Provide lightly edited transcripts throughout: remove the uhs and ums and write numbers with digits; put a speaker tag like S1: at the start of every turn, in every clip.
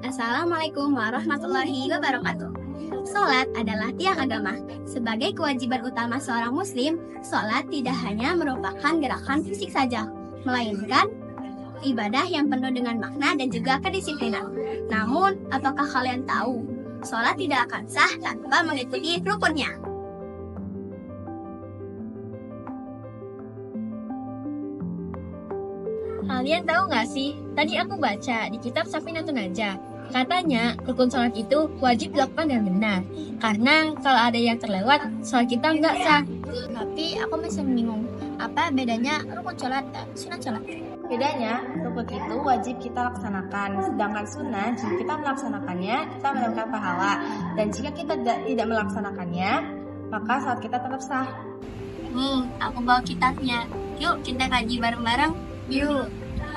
S1: Assalamualaikum warahmatullahi wabarakatuh. Sholat adalah tiang agama. Sebagai kewajiban utama seorang muslim, sholat tidak hanya merupakan gerakan fisik saja, melainkan ibadah yang penuh dengan makna dan juga kedisiplinan. Namun, apakah kalian tahu, sholat tidak akan sah tanpa mengikuti rukunnya?
S2: Kalian tahu nggak sih, tadi aku baca di kitab Safinatun Najah, katanya rukun sholat itu wajib dilakukan dengan benar. Karena kalau ada yang terlewat, sholat kita nggak sah.
S1: Tapi aku masih bingung, apa bedanya rukun sholat dan sunat sholat?
S3: Bedanya, rukun itu wajib kita laksanakan, sedangkan sunnah jika kita melaksanakannya, kita mendapatkan pahala. Dan jika kita tidak melaksanakannya, maka sholat kita tetap sah.
S1: Nih, aku bawa kitabnya. Yuk kita kaji bareng-bareng. Yuk.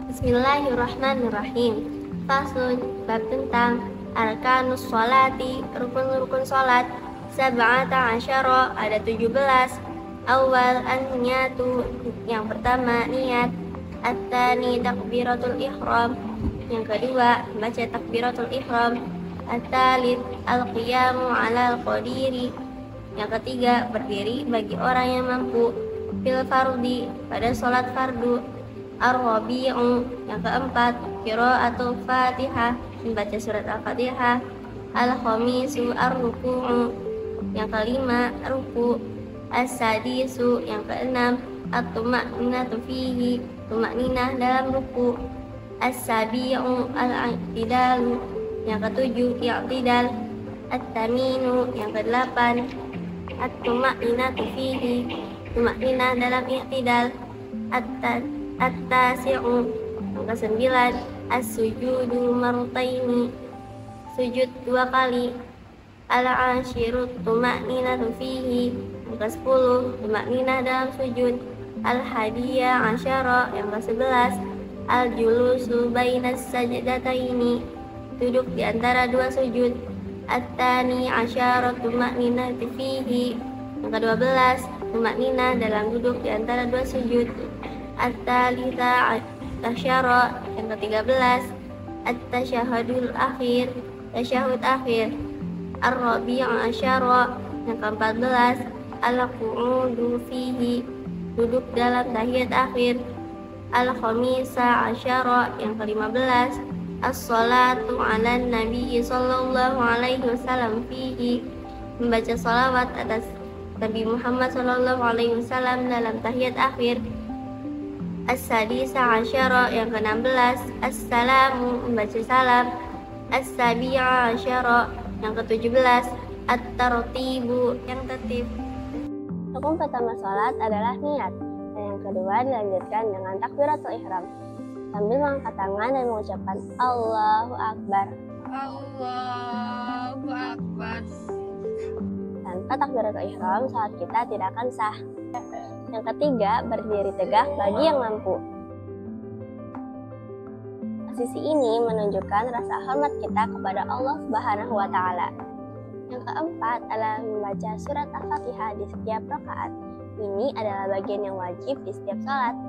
S4: Bismillahirrahmanirrahim. Faslun, bab tentang arkanus sholati, rukun-rukun sholat. Sab'ata asyara, ada 17. Awal an-niyatu, yang pertama niat. At-tani takbiratul ihram, yang kedua baca takbiratul ihram. At-talith al-qiyamu ala al-qadiri, yang ketiga berdiri bagi orang yang mampu. Fil fardi, pada sholat fardu. Ar-rabi'u, yang keempat qiraatul fatihah, membaca surat al-fatihah. Al-khamisu ar-ruku'u, yang kelima ruku'. As-sadisu, yang keenam at-tuma'ninatu fihi, tumakninah dalam ruku'. As-sabi'u al-i'tidalu, yang ketujuh i'tidal. At-taminu, yang kedelapan at-tumakninatu fihi, tumakninah dalam i'tidal. At-tasi'u, yang kesembilan as-sujudu martaini, sujud 2 kali. Al-ashiru tumakninatu fihi, yang ke-10 tumakninah dalam sujud. Al-hadiyah asyara, yang ke-11 al-julusu bainas sajdataini, duduk di antara 2 sujud. At-tani asyara tumakninatu fihi, yang ke-12 tumakninah dalam duduk di antara 2 sujud. At-talitha asyara, yang ke-13 at-tasyahudul akhir, tasyahud akhir. Ar-rabi' asyara, yang ke-14 al-qu'udu fihi, duduk dalam tahiyat akhir. Al-khamisa asyara, yang ke-15 as-salatu ala nabi sallallahu alaihi wasallam fihi, membaca salawat atas Nabi Muhammad sallallahu alaihi wasallam dalam tahiyat akhir. As-sadisa asyara, yang ke-16 as-salamu, membaca salam. As-sabi'a asyara, yang ke-17 at-tartibu, yang tertib.
S5: Rukun pertama sholat adalah niat, dan yang kedua dilanjutkan dengan takbiratul ihram sambil mengangkat tangan dan mengucapkan Allahu Akbar.
S2: Allahu Akbar.
S5: Tanpa takbiratul ihram, sholat kita tidak akan sah. Yang ketiga, berdiri tegak bagi yang mampu. Posisi ini menunjukkan rasa hormat kita kepada Allah Subhanahu wa Ta'ala. Yang keempat adalah membaca surat Al-Fatihah di setiap rakaat. Ini adalah bagian yang wajib di setiap salat.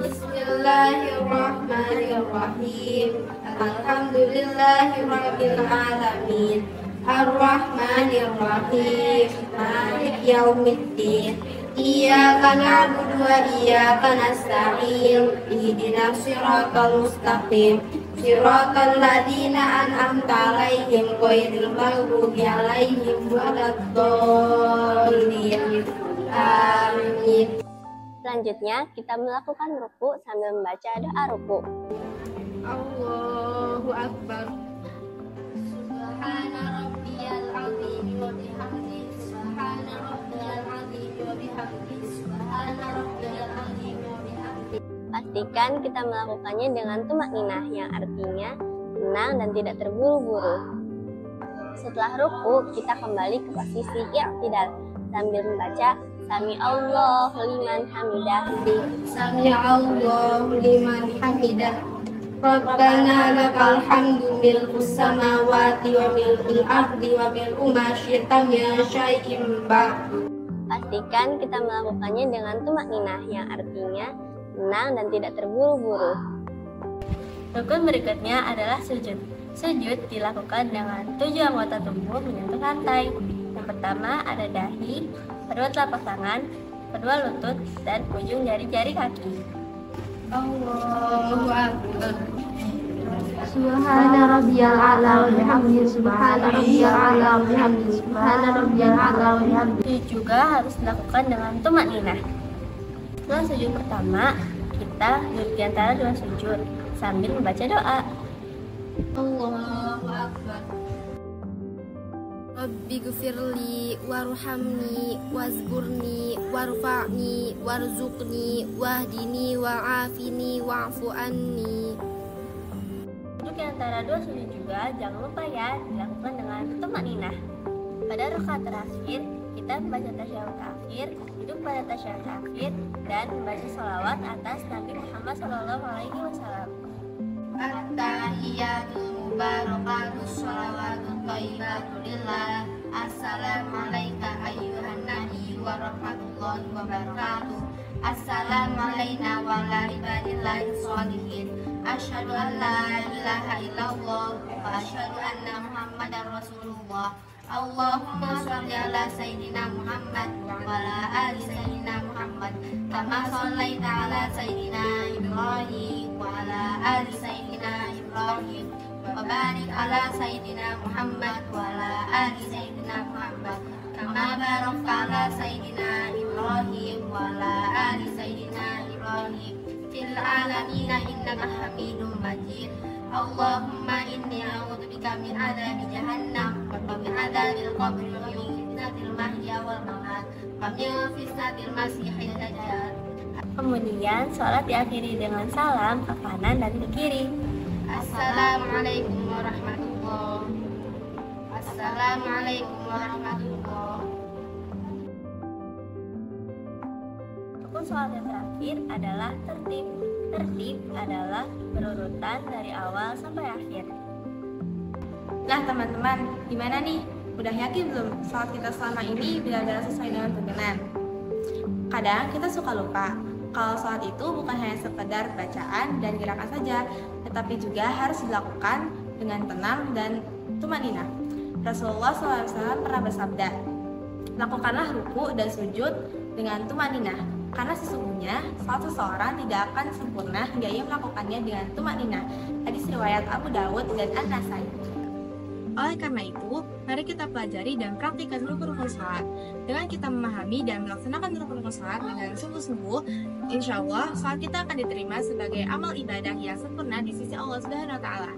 S3: Bismillahirrahmanirrahim. Alhamdulillahirabbil alamin. Ar-rahmanirrahim. Maliki yaumiddin. Iyyaka na'budu wa iyyaka nasta'in. Ihdinas siratal mustaqim. Siratal ladzina an'amta 'alaihim ghairil maghdubi 'alaihim waladdallin. Amin.
S5: Selanjutnya, kita melakukan ruku sambil membaca doa ruku.
S3: Allahu Akbar.
S1: Subhana rabbiyal azim wa bihamdihi. Subhana rabbiyal azim wa bihamdihi. Subhana rabbiyal azim wa bihamdihi.
S5: Pastikan kita melakukannya dengan tumakninah, yang artinya tenang dan tidak terburu-buru. Setelah ruku, kita kembali ke posisi i'tidal sambil membaca Sami Allahu liman hamidah.
S3: Sami Allahu liman hamidah. Rabbana lakal hamdu milkus samawati wa milkul ardi wa milku ma syi'ta min syai'in ba'd.
S5: Pastikan kita melakukannya dengan tumakninah, yang artinya tenang dan tidak terburu-buru.
S2: Rukun berikutnya adalah sujud.
S4: Sujud dilakukan dengan 7 anggota tubuh menyentuh lantai. Yang pertama ada dahi, kedua telapak tangan, kedua lutut, dan ujung jari-jari kaki.
S3: Allahu Akbar.
S5: Subhana rabbiyal a'la wa bihamdihi subhana rabbiyal a'la wa bihamdihi subhana rabbiyal a'la wa bihamdihi.
S4: Sujud juga harus dilakukan dengan tumakninah. Setelah sujud pertama, kita duduk di antara dua sujud sambil membaca doa.
S3: Allahu Akbar. Rabbi gfirli warhamni wazburni warfa'ni warzuqni wahdini wa'afini wa'fu anni.
S4: Duduk di antara dua sujud juga jangan lupa ya dilakukan dengan tumakninah. Pada rakaat terakhir, kita membaca tasyahud akhir, duduk pada tasyahud akhir, dan membaca sholawat atas Nabi Muhammad SAW.
S3: At-tahiyatul mubarakatus sholawatut thayyibatu lillah. Assalamualaikum ayyuhan nabi wa rahmatullahi wa barakatuh. Assalamu alayna wa ala ibadillahi sholihin. Asyhadu an la ilaha illallah wa asyhadu anna muhammadar rasulullah. Allahumma sholli ala sayyidina Muhammad wa ala ali sayyidina Muhammad kama shallaita ala sayyidina Ibrahim wa ala ali sayyidina Ibrahim wa barik ala sayyidina Muhammad wa ala ali sayyidina Muhammad kama barakta ala sayyidina Ibrahim wa ala ali sayyidina Ibrahim fil alamin innaka Hamidum Majid. Allahumma inni a'udzubika min adzabi jahannam wa min adzabil qabri wa min fitnatil mahya wal mamat wa min fitnatil masiihid dajjal.
S4: Kemudian sholat diakhiri dengan salam ke kanan dan ke kiri.
S3: Assalamualaikum warahmatullahi. Assalamualaikum warahmatullahi.
S4: Rukun sholat yang terakhir adalah tertib. Tertib adalah berurutan dari awal sampai akhir.
S6: Nah teman-teman, gimana nih? Udah yakin belum sholat kita selama ini benar-benar sesuai dengan tuntunan? Kadang kita suka lupa kalau sholat itu bukan hanya sekedar bacaan dan gerakan saja, tetapi juga harus dilakukan dengan tenang dan tumanina. Rasulullah SAW pernah bersabda, lakukanlah ruku dan sujud dengan tumanina, karena sesungguhnya sholat seseorang tidak akan sempurna hingga ia melakukannya dengan tumanina. Hadis riwayat Abu Dawud dan An-Nasai.
S7: Oleh karena itu, mari kita pelajari dan praktikkan rukun-rukun sholat. Dengan kita memahami dan melaksanakan rukun-rukun sholat dengan sungguh-sungguh, insya Allah sholat kita akan diterima sebagai amal ibadah yang sempurna di sisi Allah Subhanahu wa Ta'ala.